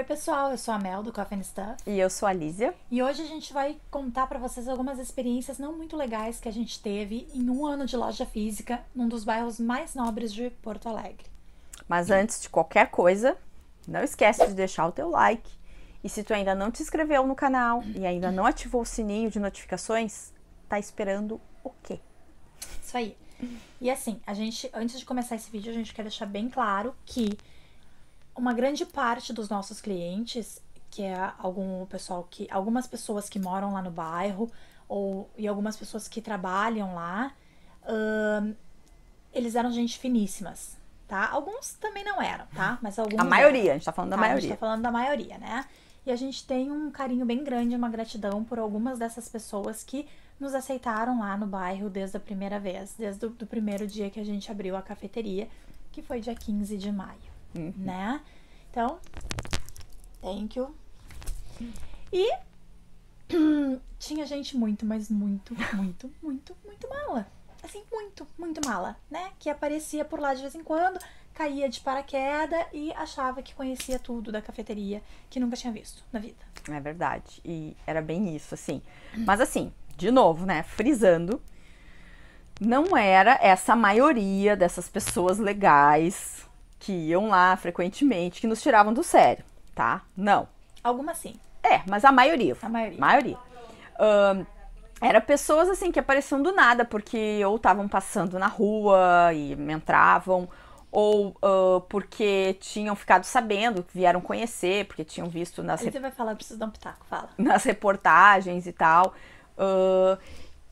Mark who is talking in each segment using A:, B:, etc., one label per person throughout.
A: pessoal, eu sou a Mel do Coffee and Stuff
B: E eu sou a Lísia.
A: e hoje a gente vai contar pra vocês algumas experiências não muito legais que a gente teve em um ano de loja física num dos bairros mais nobres de Porto Alegre.
B: Mas antes de qualquer coisa, não esquece de deixar o teu like. E se tu ainda não te inscreveu no canal e ainda não ativou o sininho de notificações, tá esperando o quê?
A: Isso aí. E assim, antes de começar esse vídeo, a gente quer deixar bem claro que uma grande parte dos nossos clientes, que é algumas pessoas que moram lá no bairro e algumas pessoas que trabalham lá, eles eram gente finíssimas, tá? Alguns também não eram, tá? Mas alguns
B: A maioria,
A: eram.
B: a gente tá falando da
A: Tá, a
B: maioria.
A: gente tá falando da maioria, né? E a gente tem um carinho bem grande, uma gratidão por algumas dessas pessoas que nos aceitaram lá no bairro desde a primeira vez, desde o primeiro dia que a gente abriu a cafeteria, que foi dia 15 de maio, né? Então, thank you. E tinha gente muito, mas muito mala. Assim, muito mala, né? Que aparecia por lá de vez em quando, caía de paraquedas e achava que conhecia tudo da cafeteria, que nunca tinha visto na vida.
B: É verdade. E era bem isso, assim. Mas assim, de novo, né? Frisando, não era essa maioria dessas pessoas legais que iam lá frequentemente, que nos tiravam do sério, tá? Não.
A: Algumas sim.
B: Mas a maioria.
A: A maioria.
B: Era pessoas assim que apareciam do nada, porque ou estavam passando na rua e entravam, ou porque tinham ficado sabendo, vieram conhecer, porque tinham visto
A: Você vai falar, eu preciso dar um pitaco, fala.
B: nas reportagens e tal.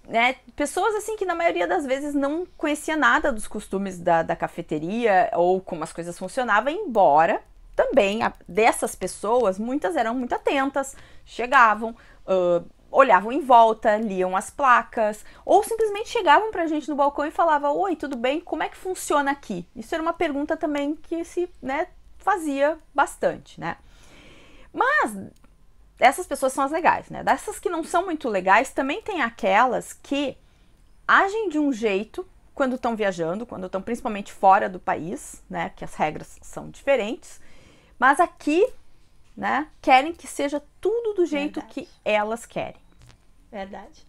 B: Né? Pessoas assim que na maioria das vezes não conhecia nada dos costumes da cafeteria ou como as coisas funcionavam, embora também dessas pessoas, muitas eram muito atentas, chegavam, olhavam em volta, liam as placas, ou simplesmente chegavam pra gente no balcão e falavam: oi, tudo bem? Como é que funciona aqui? Isso era uma pergunta também que se, né, fazia bastante, né? Mas essas pessoas são as legais, né? Dessas que não são muito legais, também tem aquelas que agem de um jeito quando estão viajando, quando estão principalmente fora do país, né? Que as regras são diferentes. Mas aqui, né, querem que seja tudo do jeito que elas querem.
A: Verdade.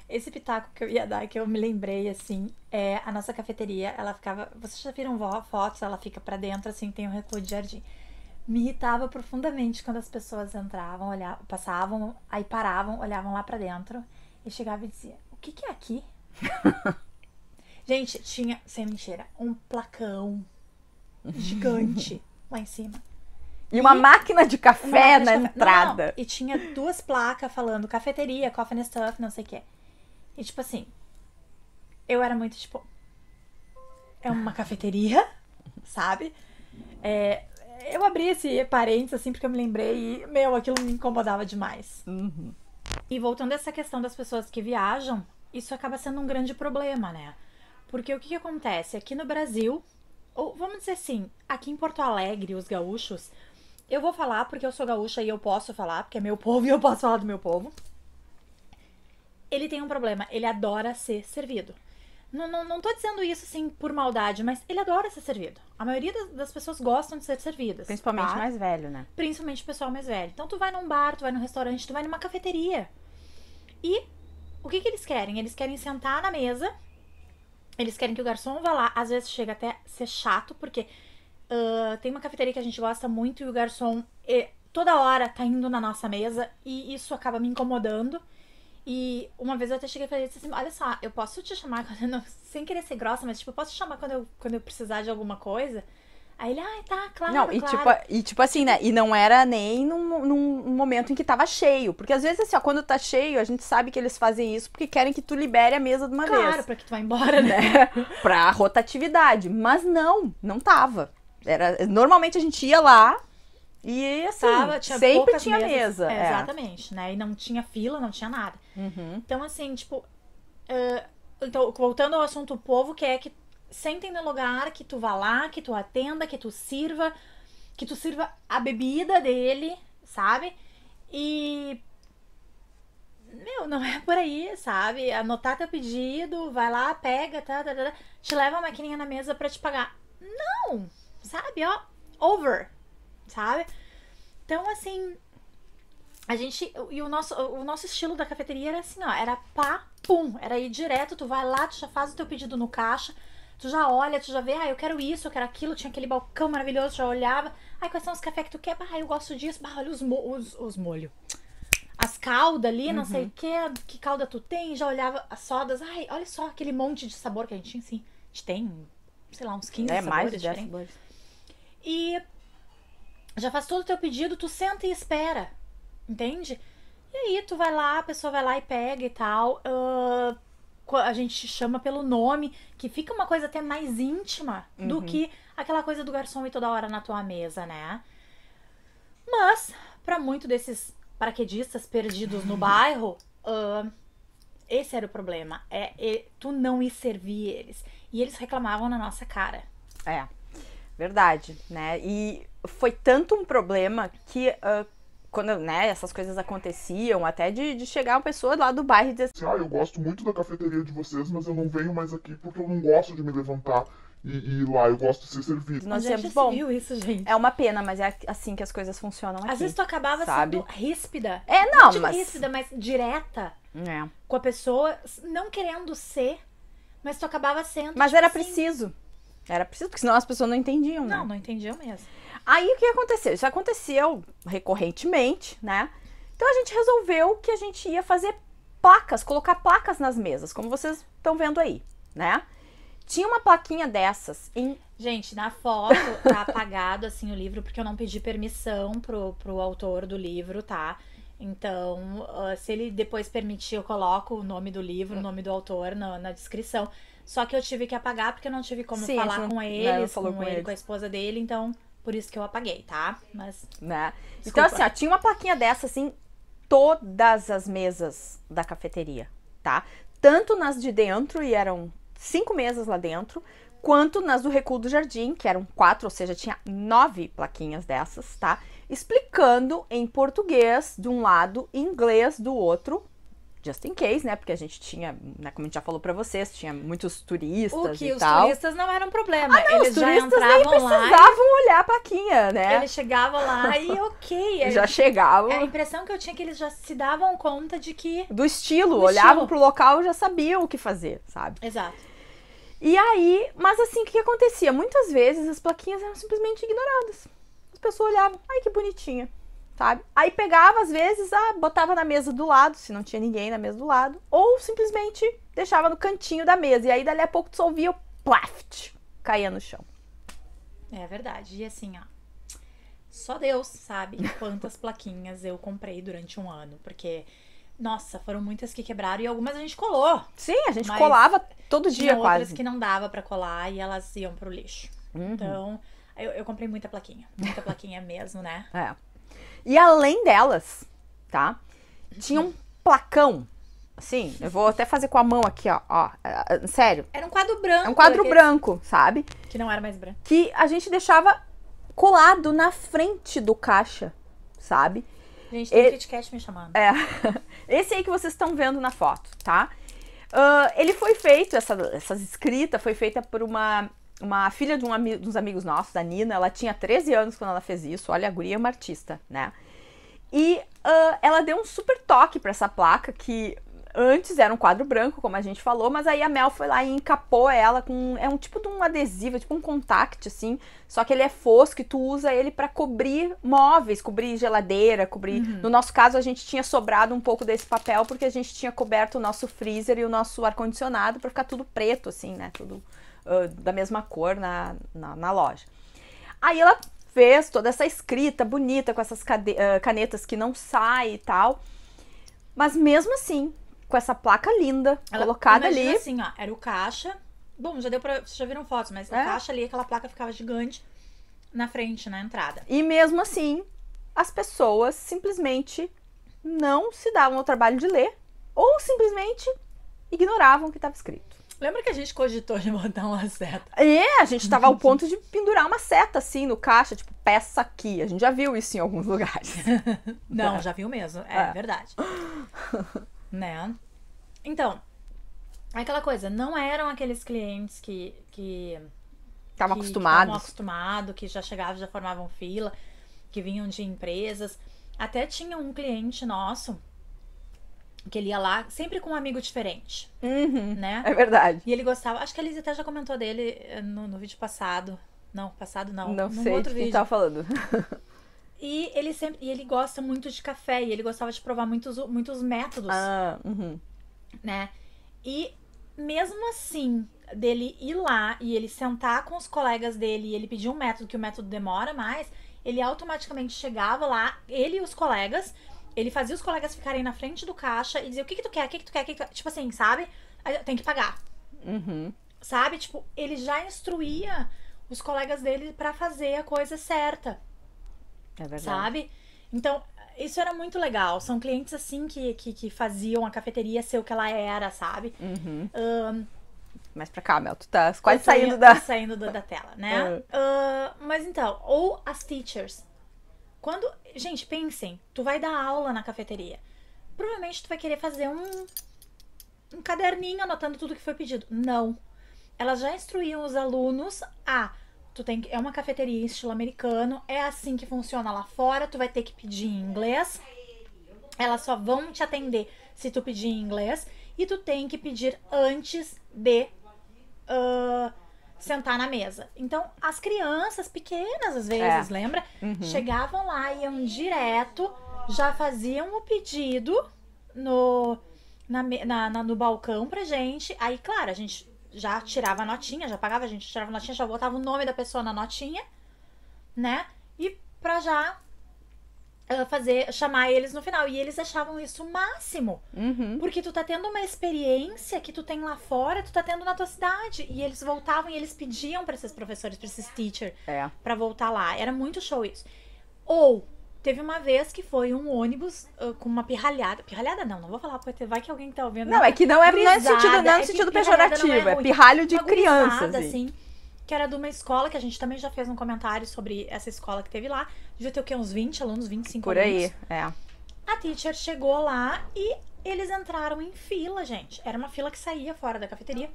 A: Esse pitaco que eu ia dar, que eu me lembrei, assim, é a nossa cafeteria, ela ficava... Vocês já viram fotos? Ela fica pra dentro, assim, tem um recuo de jardim. Me irritava profundamente quando as pessoas entravam, passavam, aí paravam, olhavam lá pra dentro e chegava e dizia: o que é aqui? Gente, tinha, sem mentira, um placão gigante lá em cima.
B: E uma máquina de café na entrada.
A: Não, e tinha 2 placas falando cafeteria, coffee and stuff, não sei o que. E tipo assim, eu era muito tipo, é uma cafeteria, sabe? Eu abri esse parênteses assim porque eu me lembrei e, aquilo me incomodava demais. E voltando a essa questão das pessoas que viajam, isso acaba sendo um grande problema, né? Porque o que acontece? Aqui no Brasil, ou vamos dizer assim, aqui em Porto Alegre, os gaúchos, eu vou falar porque eu sou gaúcha e eu posso falar, porque é meu povo e eu posso falar do meu povo. Ele tem um problema, ele adora ser servido. Não tô dizendo isso assim por maldade, mas ele adora ser servido. A maioria das pessoas gostam de ser servidas.
B: Principalmente mais velho, né?
A: Principalmente o pessoal mais velho. Então tu vai num bar, tu vai num restaurante, tu vai numa cafeteria. E o que eles querem? Eles querem sentar na mesa, eles querem que o garçom vá lá. Às vezes chega até a ser chato, porque tem uma cafeteria que a gente gosta muito e o garçom toda hora tá indo na nossa mesa e isso acaba me incomodando. E uma vez eu até cheguei e falei assim: olha só, eu posso te chamar, sem querer ser grossa, mas tipo, eu posso te chamar quando eu precisar de alguma coisa? Aí ele, tá, claro,
B: não,
A: claro.
B: Tipo assim, né? E não era nem num momento em que tava cheio. Porque às vezes, assim, ó, quando tá cheio, a gente sabe que eles fazem isso porque querem que tu libere a mesa de uma vez.
A: Claro, pra que tu vá embora, né?
B: Pra rotatividade. Mas não tava. Normalmente a gente ia lá e assim, sempre tinha mesa.
A: Exatamente, né? E não tinha fila, não tinha nada. Então, assim, tipo... então, voltando ao assunto, o povo quer que sentem no lugar, que tu vá lá, que tu atenda, que tu sirva a bebida dele, sabe? E... não é por aí, sabe? Anotar teu pedido, vai lá, pega, te leva a maquininha na mesa pra te pagar. Não! Sabe, ó, over, sabe? Então, assim, a gente... E o nosso estilo da cafeteria era assim, ó. Era pá, pum. Era ir direto, tu vai lá, tu já faz o teu pedido no caixa. Tu já olha, tu já vê, eu quero isso, eu quero aquilo. Tinha aquele balcão maravilhoso, já olhava. Quais são os cafés que tu quer? Eu gosto disso. Olha os molhos. As caldas ali, não sei o que calda tu tem. Já olhava as sodas. Olha só aquele monte de sabor que a gente tinha, assim. A gente tem, sei lá, uns 15 sabores
B: mais de 10
A: diferentes.
B: sabores.
A: E já faz todo o teu pedido, tu senta e espera. Entende? E aí tu vai lá, a pessoa vai lá e pega e tal. A gente chama pelo nome, que fica uma coisa até mais íntima do que aquela coisa do garçom ir toda hora na tua mesa, né? Mas, pra muito desses paraquedistas perdidos no bairro, esse era o problema. Tu não ir servir eles. E eles reclamavam na nossa cara.
B: Verdade, né? E foi tanto um problema que... quando, né, essas coisas aconteciam, até de chegar uma pessoa lá do bairro e dizer assim,
C: eu gosto muito da cafeteria de vocês, mas eu não venho mais aqui porque eu não gosto de me levantar e ir lá, eu gosto de ser servido.
B: nós
A: Onde
B: dizemos, bom,
A: viu isso, gente?
B: é uma pena, mas é assim que as coisas funcionam aqui.
A: Às vezes tu acabava sendo ríspida.
B: Não,
A: digo
B: mas...
A: ríspida, mas direta com a pessoa, não querendo ser, mas tu acabava sendo.
B: Mas
A: tipo
B: era
A: assim,
B: preciso. Era preciso, porque senão as pessoas não entendiam, né?
A: Não entendiam mesmo.
B: Aí o que aconteceu? Isso aconteceu recorrentemente, né? Então a gente resolveu que a gente ia fazer placas, colocar placas nas mesas, como vocês estão vendo aí, né? Tinha uma plaquinha dessas em...
A: Gente, na foto tá apagado assim o livro, porque eu não pedi permissão pro autor do livro, tá? Então, se ele depois permitir, eu coloco o nome do livro, o nome do autor na descrição. Só que eu tive que apagar, porque eu não tive como falar com eles, com ele, com a esposa dele, então... Por isso que eu apaguei, tá? Mas...
B: Né? Então, assim, tinha uma plaquinha dessa, assim, todas as mesas da cafeteria, tá? Tanto nas de dentro, e eram 5 mesas lá dentro, quanto nas do Recuo do Jardim, que eram 4, ou seja, tinha 9 plaquinhas dessas, tá? Explicando em português de um lado e inglês do outro, just in case, né? Porque a gente tinha, né, como a gente já falou pra vocês, tinha muitos turistas e tal.
A: O que os turistas não eram problema.
B: Eles já entravam nem precisavam olhar a plaquinha, né?
A: Eles chegavam lá e ok.
B: Já chegavam.
A: A impressão que eu tinha é que eles já se davam conta de que...
B: Do estilo, olhavam pro local e já sabiam o que fazer, sabe?
A: Exato.
B: E aí, mas assim, o que acontecia? Muitas vezes as plaquinhas eram simplesmente ignoradas. As pessoas olhavam, ai que bonitinha. Sabe? Aí pegava, às vezes, botava na mesa do lado, se não tinha ninguém na mesa do lado, ou simplesmente deixava no cantinho da mesa. E aí, dali a pouco, tu só ouvia o plaft, caía no chão.
A: É verdade. E assim, só Deus sabe quantas plaquinhas eu comprei durante um ano. Porque, nossa, foram muitas que quebraram e algumas a gente colou.
B: Sim, a gente colava todo dia
A: quase. Outras que não dava pra colar e elas iam pro lixo. Então, eu comprei muita plaquinha mesmo, né?
B: E além delas, tá? Tinha um placão, assim, eu vou até fazer com a mão aqui, ó, sério.
A: Era um quadro branco.
B: É um quadro branco, sabe?
A: Que não era mais branco.
B: Que a gente deixava colado na frente do caixa, sabe?
A: Gente, tem Kit Kat me chamando.
B: Esse aí que vocês estão vendo na foto, tá? Ele foi feito, essa escrita foi feita por uma filha de dos amigos nossos, da Nina. Ela tinha 13 anos quando ela fez isso. Olha, a guria é uma artista, né? E ela deu um super toque pra essa placa, que antes era um quadro branco, como a gente falou, mas aí a Mel foi lá e encapou ela com... É um tipo de um adesivo, tipo um contact, assim, só que ele é fosco e tu usa ele pra cobrir móveis, cobrir geladeira, cobrir... No nosso caso, a gente tinha sobrado um pouco desse papel, porque a gente tinha coberto o nosso freezer e o nosso ar-condicionado pra ficar tudo preto, assim, né? Tudo... da mesma cor na loja. Aí ela fez toda essa escrita bonita com essas canetas que não saem e tal, mas mesmo assim, com essa placa linda colocada ali.
A: Assim, era o caixa. Bom, vocês já viram fotos, mas o caixa ali, aquela placa ficava gigante na frente, na entrada.
B: E mesmo assim, as pessoas simplesmente não se davam ao trabalho de ler ou simplesmente ignoravam o que estava escrito.
A: Lembra que a gente cogitou de botar uma seta?
B: A gente tava ao ponto de pendurar uma seta assim no caixa, tipo, peça aqui. A gente já viu isso em alguns lugares.
A: Não, já viu mesmo. É verdade. Né? Então, aquela coisa, não eram aqueles clientes que
B: estavam acostumados,
A: que já chegavam, já formavam fila. que vinham de empresas. Até tinha um cliente nosso que ele ia lá sempre com um amigo diferente, né?
B: É verdade.
A: E ele gostava, acho que a Liz até já comentou dele no vídeo passado. Não, passado não.
B: Não
A: num
B: sei
A: outro
B: de quem
A: vídeo.
B: tava falando.
A: E ele gosta muito de café e ele gostava de provar muitos métodos, né? E mesmo assim, dele ir lá e ele sentar com os colegas dele e ele pedir um método, que o método demora mais, ele automaticamente chegava lá, ele e os colegas, ele fazia os colegas ficarem na frente do caixa e dizia: o que que tu quer, o que que tu quer, o que que tu quer? Tipo assim, sabe? Tem que pagar. Sabe? Tipo, ele já instruía os colegas dele pra fazer a coisa certa.
B: É verdade.
A: Sabe? Então, isso era muito legal. São clientes assim que faziam a cafeteria ser o que ela era, sabe?
B: Mas pra cá, Mel, tu tá quase
A: saindo da tela, né? Mas então, ou as teachers. Gente, pensem, tu vai dar aula na cafeteria. Provavelmente tu vai querer fazer um caderninho anotando tudo que foi pedido. Não. Elas já instruíam os alunos é uma cafeteria em estilo americano, é assim que funciona lá fora, tu vai ter que pedir em inglês, elas só vão te atender se tu pedir em inglês, e tu tem que pedir antes de sentar na mesa. Então, as crianças pequenas, às vezes, lembra? Chegavam lá, iam direto, já faziam o pedido no balcão pra gente, aí, claro, a gente já tirava a notinha, já pagava, a gente tirava a notinha, já botava o nome da pessoa na notinha, né? E pra já chamar eles no final. E eles achavam isso o máximo. Porque tu tá tendo uma experiência que tu tem lá fora, tu tá tendo na tua cidade. E eles voltavam e eles pediam pra esses professores, pra esses teachers, pra voltar lá. Era muito show isso. Ou teve uma vez que foi um ônibus com uma pirralhada. Pirralhada não vou falar, porque vai que alguém tá ouvindo.
B: Não, é que não é no sentido pejorativo, é pirralho de crianças.
A: Assim, que era de uma escola, que a gente também já fez um comentário sobre essa escola que teve lá. Devia ter o quê? Uns 20 alunos, 25 alunos.
B: Por aí,
A: A teacher chegou lá e eles entraram em fila, gente. Era uma fila que saía fora da cafeteria.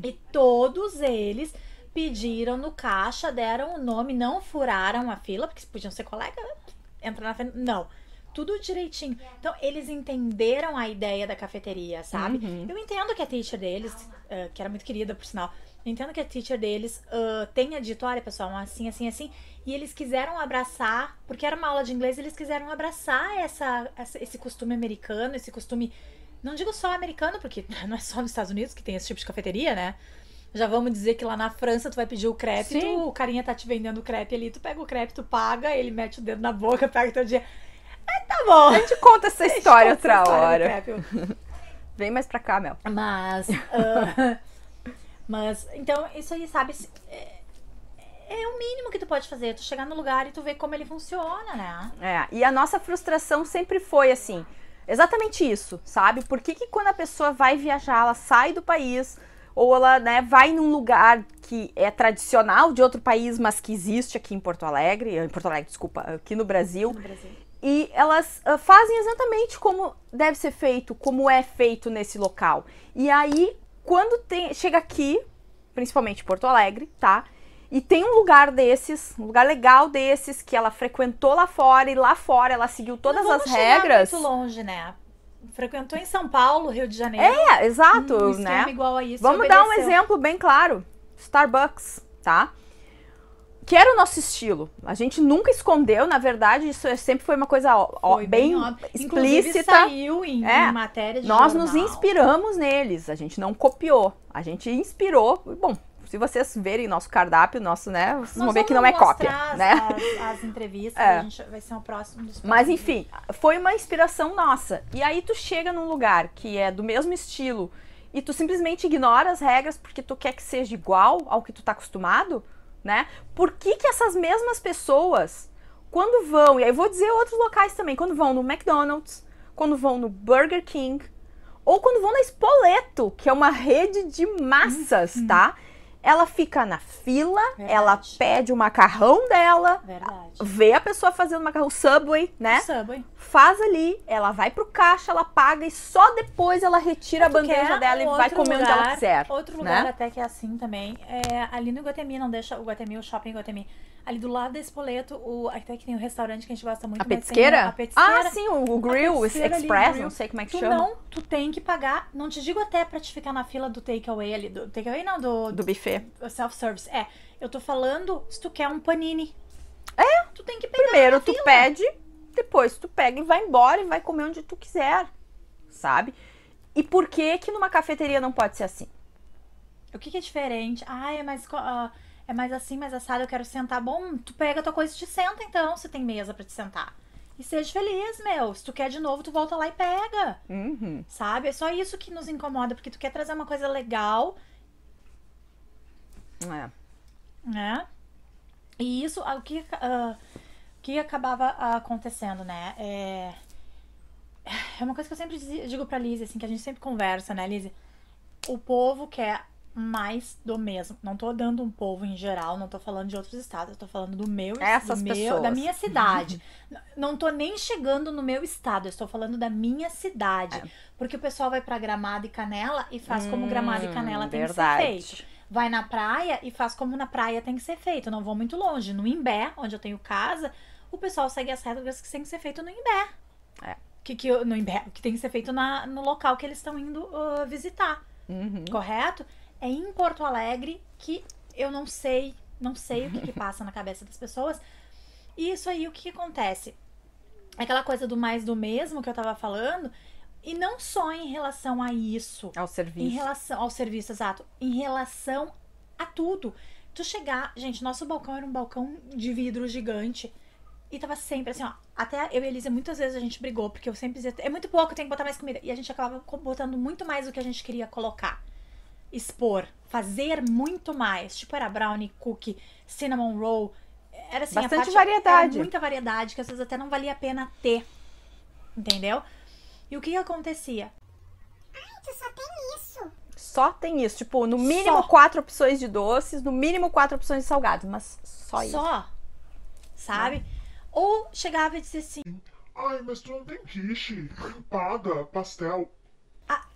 A: E todos eles pediram no caixa, deram o nome, não furaram a fila, porque podiam ser colegas, entrar na frente. Não. Tudo direitinho. Então, eles entenderam a ideia da cafeteria, sabe? Eu entendo que a teacher deles, que era muito querida, por sinal, eu entendo que a teacher deles tenha dito: olha, pessoal, assim, assim, assim. E eles quiseram abraçar, porque era uma aula de inglês, eles quiseram abraçar esse costume americano, esse costume, não digo só americano, porque não é só nos Estados Unidos que tem esse tipo de cafeteria, né? Já vamos dizer que lá na França tu vai pedir o crepe, o carinha tá te vendendo o crepe ali, tu pega o crepe, tu paga, ele mete o dedo na boca, pega o teu dinheiro. Tá bom.
B: A gente conta essa história outra hora. Vem mais pra cá, Mel.
A: Mas, então, isso aí, sabe, é o mínimo que tu pode fazer, tu chegar no lugar e tu ver como ele funciona, né?
B: E a nossa frustração sempre foi assim, exatamente isso, sabe? Por que quando a pessoa vai viajar, ela sai do país, ou ela, né, vai num lugar que é tradicional de outro país, mas que existe aqui em Porto Alegre, aqui no Brasil. E elas fazem exatamente como deve ser feito, como é feito nesse local. E aí, quando chega aqui, principalmente Porto Alegre, tá? E tem um lugar desses, um lugar legal desses, que ela frequentou lá fora, e lá fora ela seguiu todas as regras.
A: Não muito longe, né? Frequentou em São Paulo, Rio de Janeiro.
B: Exato, né?
A: Igual a isso,
B: vamos dar um exemplo bem claro. Starbucks, tá? Que era o nosso estilo. A gente nunca escondeu, na verdade, isso sempre foi uma coisa bem explícita.
A: Inclusive saiu em matéria de
B: Nós
A: jornal.
B: nos inspiramos neles, a gente não copiou. A gente inspirou. Bom, se vocês verem nosso cardápio, né, vocês vão ver que não é cópia, né?
A: As entrevistas, a gente vai ser o próximo dos próximos.
B: Mas enfim, foi uma inspiração nossa. E aí tu chega num lugar que é do mesmo estilo e tu simplesmente ignora as regras porque tu quer que seja igual ao que tu tá acostumado, né? Por que essas mesmas pessoas, quando vão, e aí eu vou dizer outros locais também, quando vão no McDonald's, quando vão no Burger King, ou quando vão na Spoleto, que é uma rede de massas, tá? Ela fica na fila, ela pede o macarrão dela, vê a pessoa fazendo macarrão, Subway, né? Faz ali, ela vai pro caixa, ela paga e só depois ela retira a bandeja dela e vai comer onde ela quiser.
A: Outro lugar até que é assim também, ali no Iguatemi, não deixa, o Shopping Iguatemi, Ali do lado da Espoleto, até que tem um restaurante que a gente gosta muito.
B: A
A: mas tem
B: petisqueira?
A: a petisqueira.
B: Ah, sim, o grill, o
A: petisqueira ali,
B: express,
A: grill.
B: não sei como é que
A: Tu
B: chama.
A: não, tu tem que pagar. Não te digo até pra te ficar na fila do takeaway ali. Do takeaway não,
B: Do buffet.
A: self-service. Eu tô falando se tu quer um panini. Tu tem que pegar
B: Primeiro
A: na
B: tu
A: fila.
B: pede, depois tu pega e vai embora e vai comer onde tu quiser, sabe? E por que que numa cafeteria não pode ser assim?
A: O que é diferente? É mais assim, mais assado, eu quero sentar. Bom, tu pega a tua coisa e te senta então, se tem mesa pra te sentar. E seja feliz, meu. Se tu quer de novo, tu volta lá e pega. Sabe? É só isso que nos incomoda, porque tu quer trazer uma coisa legal, né? E isso, o que acabava acontecendo, né? É uma coisa que eu sempre digo pra Lizzie, assim, que a gente sempre conversa, né, Lizzie? O povo quer mais do mesmo. Não tô dando um povo em geral, não tô falando de outros estados, eu tô falando do meu,
B: Pessoas.
A: da minha cidade. Não tô nem chegando no meu estado, eu estou falando da minha cidade. Porque o pessoal vai pra Gramado e Canela e faz como Gramado e Canela tem que ser feito. Vai na praia e faz como na praia tem que ser feito. Não vou muito longe. No Imbé, onde eu tenho casa, o pessoal segue as regras que tem que ser feito no Imbé. No Imbé, que tem que ser feito no local que eles estão indo visitar. Correto? É em Porto Alegre que eu não sei o que passa na cabeça das pessoas. E isso aí, o que acontece? Aquela coisa do mais do mesmo que eu tava falando, e não só em relação a isso.
B: Ao serviço.
A: Em relação ao serviço, exato. Em relação a tudo. Tu chegar... Gente, nosso balcão era um balcão de vidro gigante. E tava sempre assim, ó. Até eu e a Elisa, muitas vezes a gente brigou, porque eu sempre dizia, é muito pouco, tem que botar mais comida. E a gente acabava botando muito mais do que a gente queria colocar. Expor, fazer muito mais. Tipo, era brownie, cookie, cinnamon roll. Era assim,
B: bastante variedade.
A: Era muita variedade, que às vezes até não valia a pena ter. Entendeu? E o que acontecia?
D: Tu só tem isso.
B: Só tem isso. Tipo, no mínimo 4 opções de doces, no mínimo 4 opções de salgados. Mas só isso.
A: Só. Sabe? Ou chegava e dizia assim...
C: Ai, mas tu não tem quiche, empada, pastel.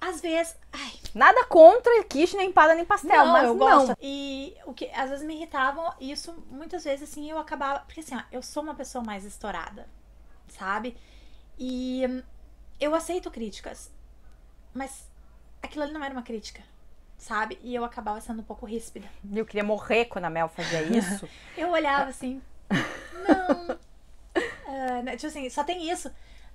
A: Às vezes... Ai,
B: Nada contra quiche, nem empada, nem pastel,
A: não,
B: mas
A: eu
B: não.
A: gosto. E o que às vezes me irritavam, isso muitas vezes assim eu acabava... Porque assim, ó, eu sou uma pessoa mais estourada, sabe? E eu aceito críticas, mas aquilo ali não era uma crítica, sabe? E eu acabava sendo um pouco ríspida.
B: Eu queria morrer quando a Mel fazia isso.
A: Eu olhava assim... Não... tipo assim, só tem isso...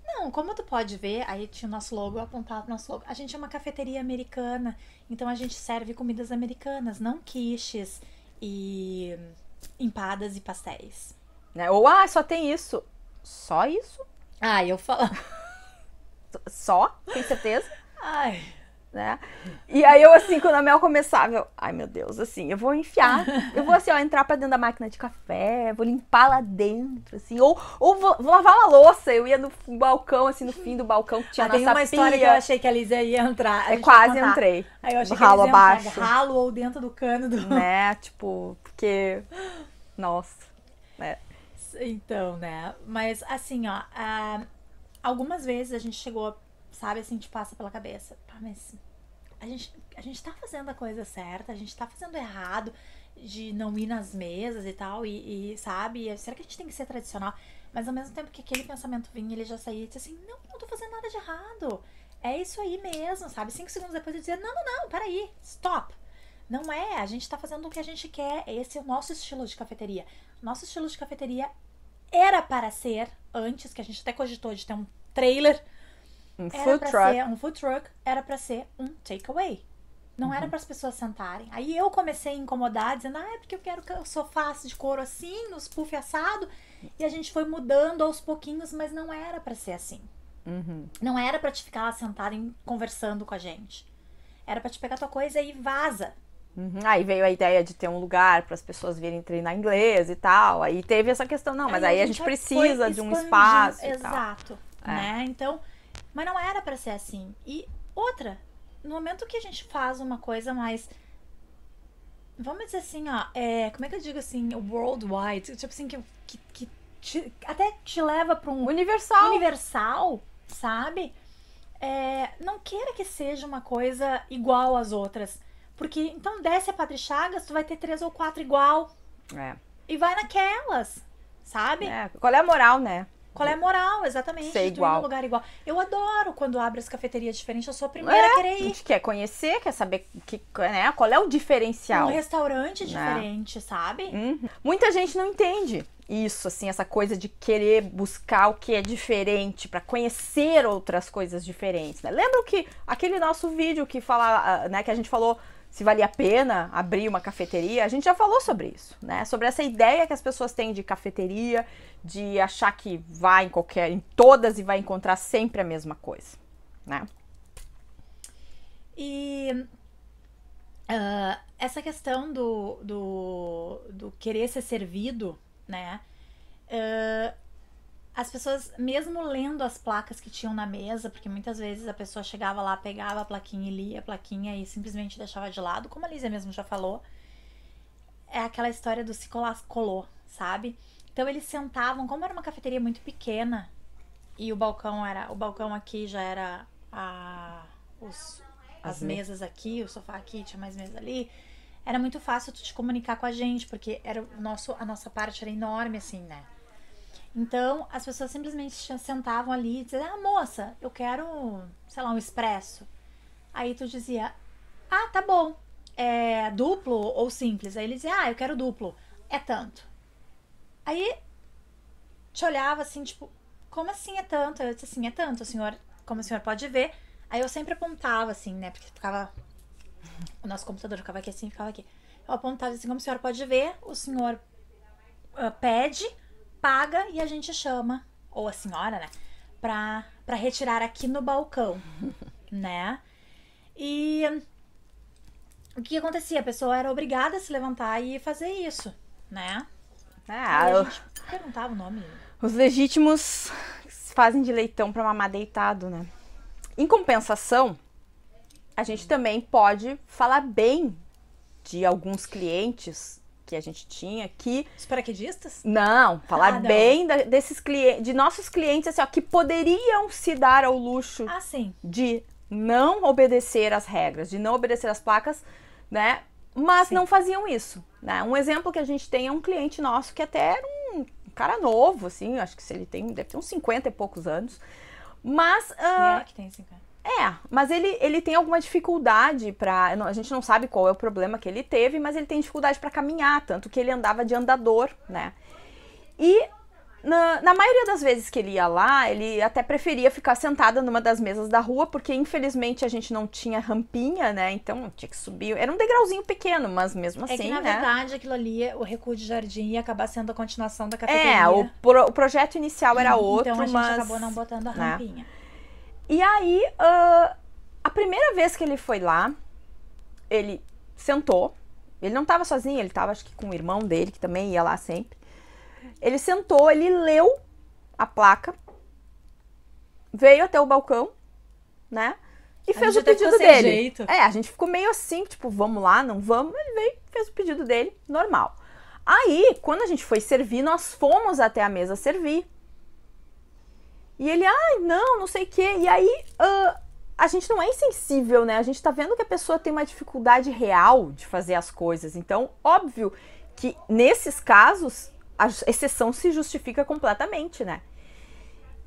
A: Não, como tu pode ver, aí tinha o nosso logo, eu apontava pro nosso logo. A gente é uma cafeteria americana, então a gente serve comidas americanas, não quiches e empadas e pastéis.
B: Né? Ou, só tem isso. Só isso?
A: Eu falo...
B: Só? Tem certeza?
A: Ai...
B: Né? E aí eu assim, quando a Mel começava, ai meu Deus, assim, eu vou enfiar, eu vou assim, ó, entrar pra dentro da máquina de café, vou limpar lá dentro, assim, ou vou lavar uma louça, eu ia no balcão, assim, no fim do balcão que tinha a nossa
A: tem uma história
B: pia.
A: que eu achei que a Lisa ia entrar.
B: Quase entrei.
A: Aí eu achei
B: ralo
A: que a Lisa ia
B: abaixo.
A: entrar, ralo ou dentro do cano do...
B: Né, tipo, porque, nossa, né.
A: Então, né, mas assim, ó, algumas vezes a gente chegou, sabe, assim, te passa pela cabeça, mas... A gente tá fazendo a coisa certa, a gente tá fazendo errado de não ir nas mesas e tal, e sabe, será que a gente tem que ser tradicional? Mas ao mesmo tempo que aquele pensamento vinha, ele já saía e disse assim, não tô fazendo nada de errado, é isso aí mesmo, sabe? 5 segundos depois eu dizia, não, peraí, stop. Não é, a gente tá fazendo o que a gente quer, esse é o nosso estilo de cafeteria. Nosso estilo de cafeteria era para ser, antes, que a gente até cogitou de ter um trailer,
B: Um food truck.
A: Era pra ser um takeaway. Não era para as pessoas sentarem. Aí eu comecei a incomodar, dizendo, é porque eu quero o sofá de couro assim, nos puff assado. E a gente foi mudando aos pouquinhos, mas não era para ser assim. Não era para te ficar lá sentado conversando com a gente. Era para te pegar tua coisa e vaza.
B: Aí veio a ideia de ter um lugar para as pessoas virem treinar inglês e tal. Aí teve essa questão, não, mas aí a gente precisa de um espaço e tal.
A: Exato, né? Então... Mas não era pra ser assim. E outra, no momento que a gente faz uma coisa mais... Vamos dizer assim, ó... como é que eu digo assim? Worldwide. Tipo assim, que até te leva pra um... Universal, sabe? Não queira que seja uma coisa igual às outras. Porque, então, desce a Padre Chagas, tu vai ter 3 ou 4 igual. e vai naquelas, sabe?
B: Qual é a moral, né?
A: Qual é a moral, exatamente,
B: Ser
A: de tu ir
B: igual.
A: num lugar igual. Eu adoro quando abre as cafeterias diferentes, eu sou a primeira a querer
B: A
A: ir.
B: gente quer conhecer, quer saber né, qual é o diferencial.
A: Um restaurante diferente, sabe?
B: Muita gente não entende isso, assim, essa coisa de querer buscar o que é diferente, pra conhecer outras coisas diferentes, né? Lembra que aquele nosso vídeo que fala, né, que a gente falou se valia a pena abrir uma cafeteria? A gente já falou sobre isso, né? Sobre essa ideia que as pessoas têm de cafeteria, de achar que vai em todas e vai encontrar sempre a mesma coisa, né?
A: E essa questão do querer ser servido, né? As pessoas, mesmo lendo as placas que tinham na mesa, porque muitas vezes a pessoa chegava lá, pegava a plaquinha e lia a plaquinha e simplesmente deixava de lado, como a Lízia mesmo já falou, é aquela história do se colar, colou, sabe? Então eles sentavam, como era uma cafeteria muito pequena, e o balcão aqui já era as mesas aqui, o sofá aqui, tinha mais mesa ali, era muito fácil tu te comunicar com a gente, porque era a nossa parte era enorme, assim, né? Então, as pessoas simplesmente sentavam ali e diziam, ah, moça, eu quero, sei lá, um expresso. Aí tu dizia, ah, tá bom, é duplo ou simples? Aí ele dizia, ah, eu quero duplo, é tanto. Aí, te olhava assim, tipo, como assim é tanto? Eu disse assim, é tanto, senhor, como o senhor pode ver. Aí eu sempre apontava assim, né, porque ficava, o nosso computador ficava aqui assim, ficava aqui. Eu apontava assim, como o senhor pode ver, o senhor pede, paga e a gente chama, ou a senhora, né, pra retirar aqui no balcão, né? E o que acontecia? A pessoa era obrigada a se levantar e fazer isso, né? Aí a gente perguntava o nome.
B: Os legítimos fazem de leitão pra mamar deitado, né? Em compensação, a gente também pode falar bem de alguns clientes que a gente tinha que...
A: Os paraquedistas?
B: Não, falar bem desses clientes, de nossos clientes, assim, ó, que poderiam se dar ao luxo de não obedecer às regras, de não obedecer às placas, né? Mas não faziam isso, né? Um exemplo que a gente tem é um cliente nosso que até era um cara novo, assim, acho que se ele tem, deve ter uns 50 e poucos anos, mas...
A: que tem 50.
B: Mas ele tem alguma dificuldade pra... A gente não sabe qual é o problema que ele teve, mas ele tem dificuldade pra caminhar, tanto que ele andava de andador, né? E na maioria das vezes que ele ia lá, ele até preferia ficar sentada numa das mesas da rua, porque infelizmente a gente não tinha rampinha, né? Então tinha que subir. Era um degrauzinho pequeno, mas mesmo assim,
A: que na
B: né?
A: verdade aquilo ali, o recuo de jardim, ia acabar sendo a continuação da cafeteria.
B: O projeto inicial era outro,
A: então a gente
B: mas...
A: acabou não botando a rampinha.
B: E aí, a primeira vez que ele foi lá, ele sentou. Ele não estava sozinho, ele estava acho que com o irmão dele, que também ia lá sempre. Ele sentou, ele leu a placa, veio até o balcão, né? E fez o pedido dele. A gente ficou meio assim, tipo, vamos lá, não vamos? Ele veio, fez o pedido dele, normal. Aí, quando a gente foi servir, nós fomos até a mesa servir. E ele, não sei o quê. E aí, a gente não é insensível, né? A gente tá vendo que a pessoa tem uma dificuldade real de fazer as coisas. Então, óbvio que nesses casos, a exceção se justifica completamente, né?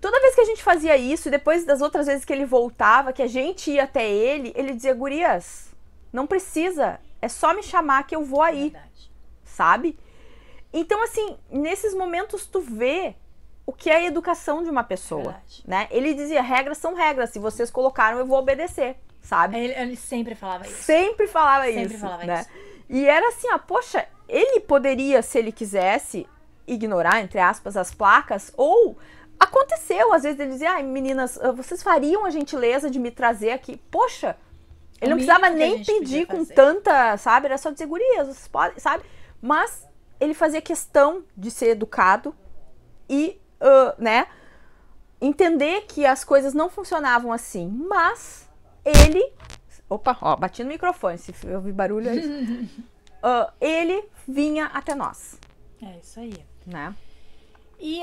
B: Toda vez que a gente fazia isso, e depois das outras vezes que ele voltava, que a gente ia até ele, ele dizia, gurias, não precisa, é só me chamar que eu vou aí, sabe? Então, assim, nesses momentos tu vê o que é a educação de uma pessoa, né? Ele dizia, regras são regras, se vocês colocaram, eu vou obedecer, sabe?
A: Ele sempre falava isso.
B: Sempre falava isso. E era assim, poxa, ele poderia, se ele quisesse, ignorar, entre aspas, as placas, ou aconteceu, às vezes ele dizia, meninas, vocês fariam a gentileza de me trazer aqui? Poxa, ele não precisava nem pedir com tanta, sabe? Era só dizer, gurias, vocês podem, sabe? Mas ele fazia questão de ser educado e né, entender que as coisas não funcionavam assim, mas ele, bati no microfone, se eu ouvir barulho aí, ele vinha até nós.
A: É isso aí,
B: né?
A: E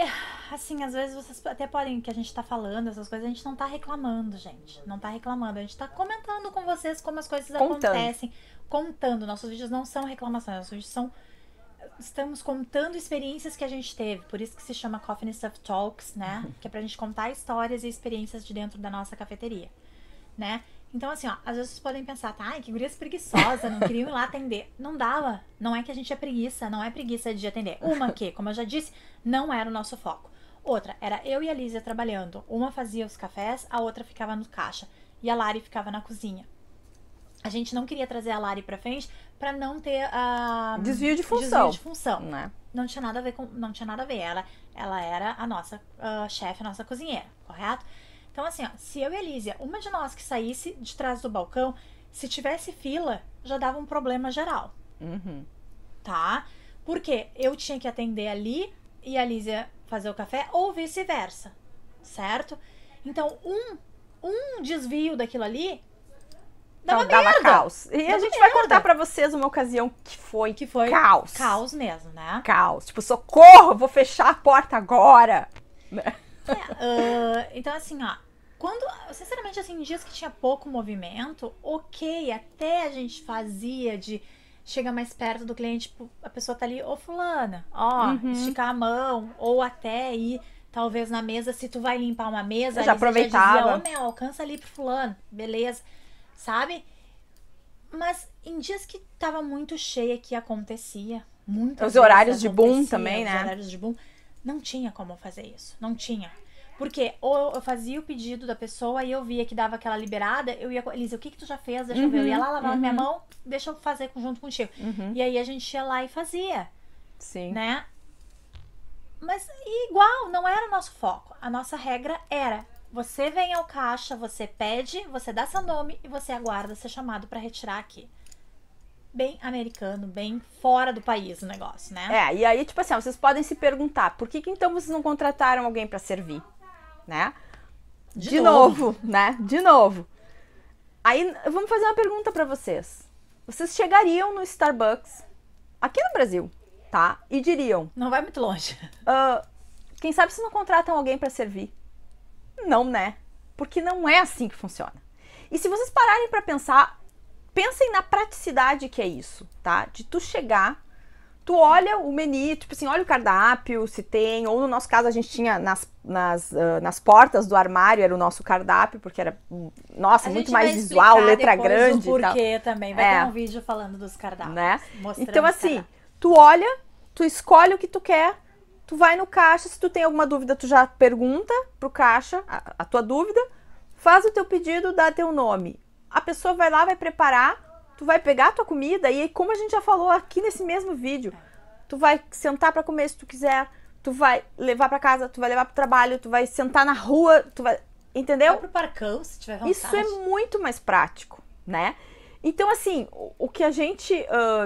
A: assim, às vezes vocês até podem, que a gente tá falando essas coisas, a gente não tá reclamando, gente, não tá reclamando, a gente tá comentando com vocês como as coisas acontecem, contando. Nossos vídeos não são reclamações, nossos vídeos são estamos contando experiências que a gente teve. Por isso que se chama Coffee and Stuff Talks, né? Que é pra gente contar histórias e experiências de dentro da nossa cafeteria, né? Então, assim, ó, às vezes vocês podem pensar, tá, ai, que gurias preguiçosa, não queriam ir lá atender. Não dava. Não é que a gente é preguiça, não é preguiça de atender. Uma que, como eu já disse, não era o nosso foco. Outra, era eu e a Lísia trabalhando. Uma fazia os cafés, a outra ficava no caixa. E a Lari ficava na cozinha. A gente não queria trazer a Lari pra frente pra não ter
B: Desvio de função.
A: Desvio de função.
B: Né?
A: Não tinha nada a ver com. Não tinha nada a ver. Ela era a nossa chefe, a nossa cozinheira, correto? Então, assim, ó, se eu e a Lísia, uma de nós que saísse de trás do balcão, se tivesse fila, já dava um problema geral.
B: Uhum.
A: Tá? Porque eu tinha que atender ali e a Lísia fazer o café, ou vice-versa. Certo? Então, um desvio daquilo ali dava merda.
B: Caos. E a
A: Dava
B: gente vai
A: merda.
B: contar pra vocês uma ocasião que foi caos.
A: Caos mesmo, né?
B: Caos. Tipo, socorro, vou fechar a porta agora.
A: Então, assim, ó, quando, sinceramente, assim, em dias que tinha pouco movimento, ok, até a gente fazia de chegar mais perto do cliente, tipo, a pessoa tá ali, ô fulana, ó, esticar a mão, ou até ir, talvez, na mesa, se tu vai limpar uma mesa,
B: Eu já
A: aí você
B: aproveitava.
A: dizia, ô meu, alcança ali pro fulano, beleza, sabe? Mas em dias que tava muito cheia, que acontecia, muitas
B: Os horários
A: vezes
B: de boom
A: acontecia,
B: também,
A: os
B: né?
A: horários de boom, não tinha como fazer isso, não tinha. Porque ou eu fazia o pedido da pessoa e eu via que dava aquela liberada, eu ia, Elisa, o que tu já fez? Deixa eu ver. Eu ia lá lavar minha mão, deixa eu fazer junto contigo. E aí a gente ia lá e fazia,
B: Sim.
A: né? Mas igual, não era o nosso foco. A nossa regra era, você vem ao caixa, você pede, você dá seu nome e você aguarda ser chamado pra retirar aqui. Bem americano, bem fora do país o negócio, né?
B: E aí, tipo assim, ó, vocês podem se perguntar, por que então vocês não contrataram alguém pra servir? Né? De novo, né? De novo. Aí, vamos fazer uma pergunta pra vocês. Vocês chegariam no Starbucks, aqui no Brasil, tá? E diriam,
A: Não vai muito longe.
B: quem sabe se não contratam alguém pra servir? Não, né? Porque não é assim que funciona. E se vocês pararem pra pensar, pensem na praticidade que é isso, tá? De tu chegar, tu olha o menu, tipo assim, olha o cardápio, se tem, ou no nosso caso a gente tinha nas portas do armário, era o nosso cardápio, porque era, nossa, muito mais visual, letra grande
A: o
B: e tal.
A: porquê também, vai ter um vídeo falando dos cardápios,
B: né?
A: mostrando
B: Então
A: os
B: assim,
A: cardápios.
B: tu olha, tu escolhe o que tu quer, tu vai no caixa, se tu tem alguma dúvida, tu já pergunta pro caixa a tua dúvida, faz o teu pedido, dá teu nome. A pessoa vai lá, vai preparar, tu vai pegar a tua comida e, como a gente já falou aqui nesse mesmo vídeo, tu vai sentar pra comer se tu quiser, tu vai levar pra casa, tu vai levar pro trabalho, tu vai sentar na rua, tu vai... Entendeu?
A: Vai pro parcão, se tiver vontade.
B: Isso é muito mais prático, né? Então, assim, o que a gente,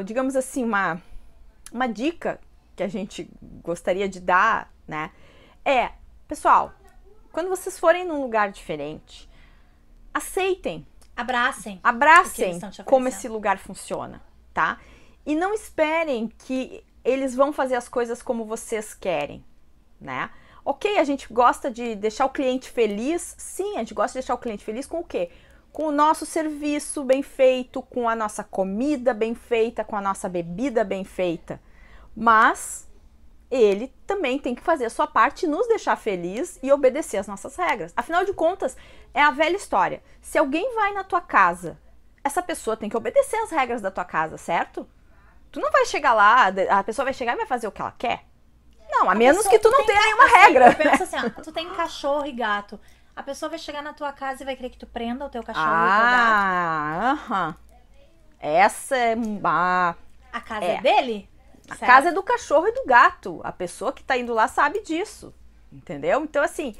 B: digamos assim, uma dica que a gente gostaria de dar, né? É, pessoal, quando vocês forem num lugar diferente, aceitem.
A: Abracem
B: Como esse lugar funciona, tá? E não esperem que eles vão fazer as coisas como vocês querem, né? Ok, a gente gosta de deixar o cliente feliz, sim, a gente gosta de deixar o cliente feliz com o quê? Com o nosso serviço bem feito, com a nossa comida bem feita, com a nossa bebida bem feita. Mas ele também tem que fazer a sua parte, nos deixar feliz e obedecer as nossas regras. Afinal de contas, é a velha história. Se alguém vai na tua casa, essa pessoa tem que obedecer as regras da tua casa, certo? Tu não vai chegar lá, a pessoa vai chegar e vai fazer o que ela quer. Não, a menos que tu não tenha nenhuma regra.
A: Eu penso assim, ó, tu tem cachorro e gato. A pessoa vai chegar na tua casa e vai querer que tu prenda o teu cachorro e o teu gato.
B: Aham. Essa é...
A: A casa é dele?
B: A casa é do cachorro e do gato. A pessoa que tá indo lá sabe disso. Entendeu? Então, assim,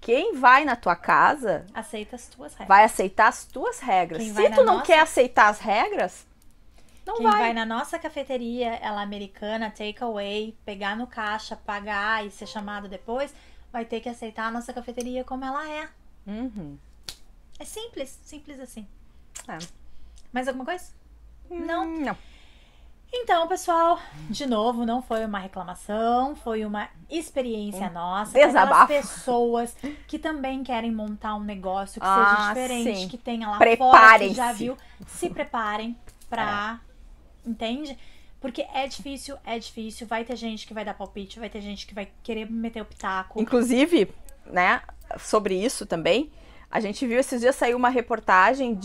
B: quem vai na tua casa...
A: Aceita as tuas regras.
B: Vai aceitar as tuas regras. Se tu não quer aceitar as regras, não vai.
A: Quem vai na nossa cafeteria, ela americana, takeaway, pegar no caixa, pagar e ser chamado depois, vai ter que aceitar a nossa cafeteria como ela é.
B: Uhum.
A: É simples, simples assim.
B: É.
A: Mais alguma coisa? Não?
B: Não.
A: Então, pessoal, de novo, não foi uma reclamação, foi uma experiência nossa.
B: Desabafo.
A: Aquelas pessoas que também querem montar um negócio que seja diferente,
B: sim.
A: que tenha lá fora, que
B: Preparem-se.
A: já viu, se preparem pra... Entende? Porque é difícil, vai ter gente que vai dar palpite, vai ter gente que vai querer meter o pitaco.
B: Inclusive, né, sobre isso também, a gente viu esses dias sair uma reportagem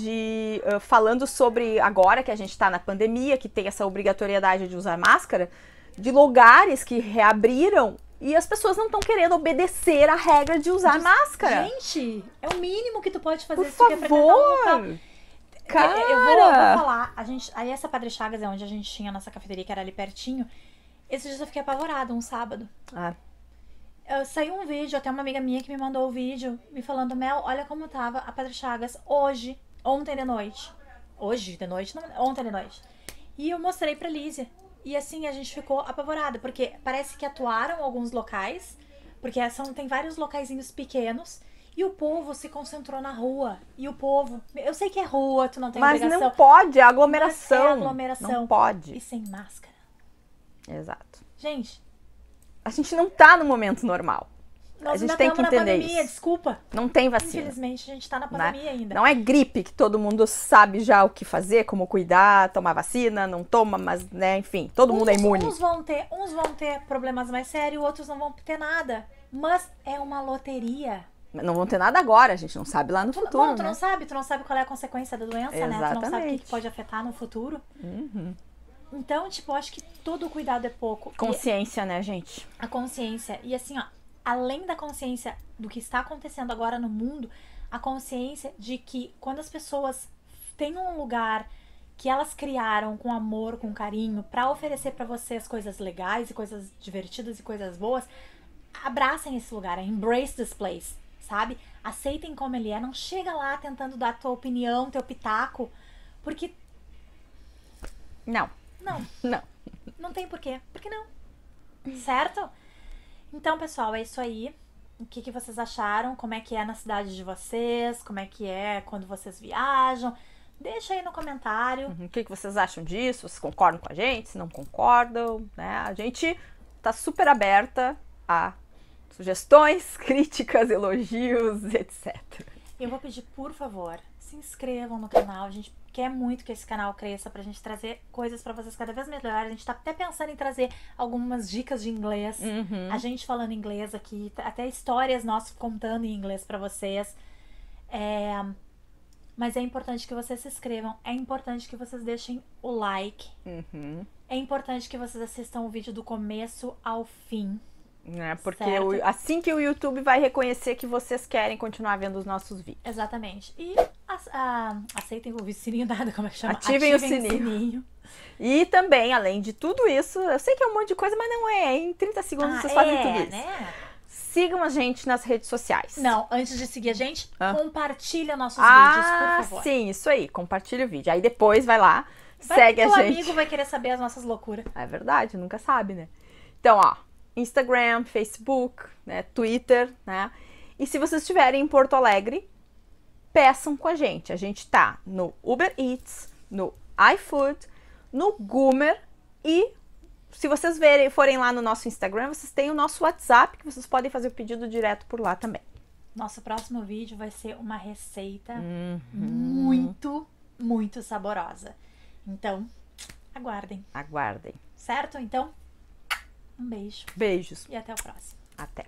B: falando sobre, agora que a gente tá na pandemia, que tem essa obrigatoriedade de usar máscara, de lugares que reabriram e as pessoas não estão querendo obedecer a regra de usar máscara.
A: Gente, é o mínimo que tu pode fazer.
B: Por
A: se tu quer frequentar um local.
B: favor! Cara!
A: Eu vou falar, aí essa Padre Chagas é onde a gente tinha a nossa cafeteria, que era ali pertinho. Esses dias eu fiquei apavorada, um sábado.
B: Ah,
A: Saiu um vídeo, até uma amiga minha que me mandou o vídeo, me falando, Mel, olha como tava a Padre Chagas ontem de noite. Hoje de noite? Não, ontem de noite. E eu mostrei pra Lízia. E assim, a gente ficou apavorada, porque parece que atuaram alguns locais, porque tem vários locaizinhos pequenos, e o povo se concentrou na rua. E o povo, eu sei que é rua, tu não tem
B: mas
A: obrigação.
B: não pode, é aglomeração.
A: Mas é aglomeração.
B: Não pode.
A: E sem máscara.
B: Exato.
A: Gente,
B: A gente não tá no momento normal.
A: nós
B: A gente
A: ainda
B: tem que
A: estamos na
B: entender
A: pandemia,
B: isso.
A: desculpa.
B: Não tem vacina.
A: Infelizmente, a gente tá na
B: Né?
A: pandemia ainda.
B: Não é gripe que todo mundo sabe já o que fazer, como cuidar, tomar vacina, não toma, mas, né, enfim, todo mundo é imune.
A: Uns vão ter problemas mais sérios, outros não vão ter nada. Mas é uma loteria.
B: Não vão ter nada agora, a gente não sabe lá no futuro,
A: Bom, tu
B: né?
A: não sabe qual é a consequência da doença, né? Tu não sabe o que
B: Exatamente.
A: pode afetar no futuro.
B: Uhum.
A: Então, tipo, eu acho que todo cuidado é pouco.
B: Consciência, né, gente?
A: A consciência. E assim, ó, além da consciência do que está acontecendo agora no mundo, a consciência de que quando as pessoas têm um lugar que elas criaram com amor, com carinho, pra oferecer pra vocês coisas legais e coisas divertidas e coisas boas, abracem esse lugar, embrace this place, sabe? Aceitem como ele é, não chega lá tentando dar tua opinião, teu pitaco, porque
B: Não.
A: não,
B: Não.
A: não tem porquê. Por que não? Certo? Então, pessoal, é isso aí. O que vocês acharam? Como é que é na cidade de vocês? Como é que é quando vocês viajam? Deixa aí no comentário.
B: O que vocês acham disso? Vocês concordam com a gente? Se não concordam, né? A gente tá super aberta a sugestões, críticas, elogios, etc.
A: Eu vou pedir, por favor, se inscrevam no canal. A gente quer muito que esse canal cresça pra gente trazer coisas pra vocês cada vez melhores. A gente tá até pensando em trazer algumas dicas de inglês. A gente falando inglês aqui, até histórias nossas contando em inglês pra vocês. Mas é importante que vocês se inscrevam. É importante que vocês deixem o like. É importante que vocês assistam o vídeo do começo ao fim.
B: Né? Porque
A: Certo.
B: assim que o YouTube vai reconhecer que vocês querem continuar vendo os nossos vídeos.
A: Exatamente. E aceitem o sininho dado, como é que chama?
B: Ativem o sininho. E também, além de tudo isso, eu sei que é um monte de coisa, mas não é. Em 30 segundos vocês fazem tudo isso.
A: Né?
B: Sigam a gente nas redes sociais.
A: Não, antes de seguir a gente, compartilha nossos vídeos, por favor.
B: Sim, isso aí. Compartilha o vídeo. Aí depois vai lá,
A: Vai
B: segue
A: que
B: a
A: teu
B: gente.
A: amigo vai querer saber as nossas loucuras.
B: É verdade, nunca sabe, né? Então, ó, Instagram, Facebook, né, Twitter, né? E se vocês estiverem em Porto Alegre, peçam com a gente. A gente tá no Uber Eats, no iFood, no Goomer e se vocês forem lá no nosso Instagram, vocês têm o nosso WhatsApp, que vocês podem fazer o pedido direto por lá também.
A: Nosso próximo vídeo vai ser uma receita muito, muito saborosa. Então, aguardem,
B: Aguardem.
A: certo? Então, um beijo
B: Beijos.
A: e até o próximo.
B: Até.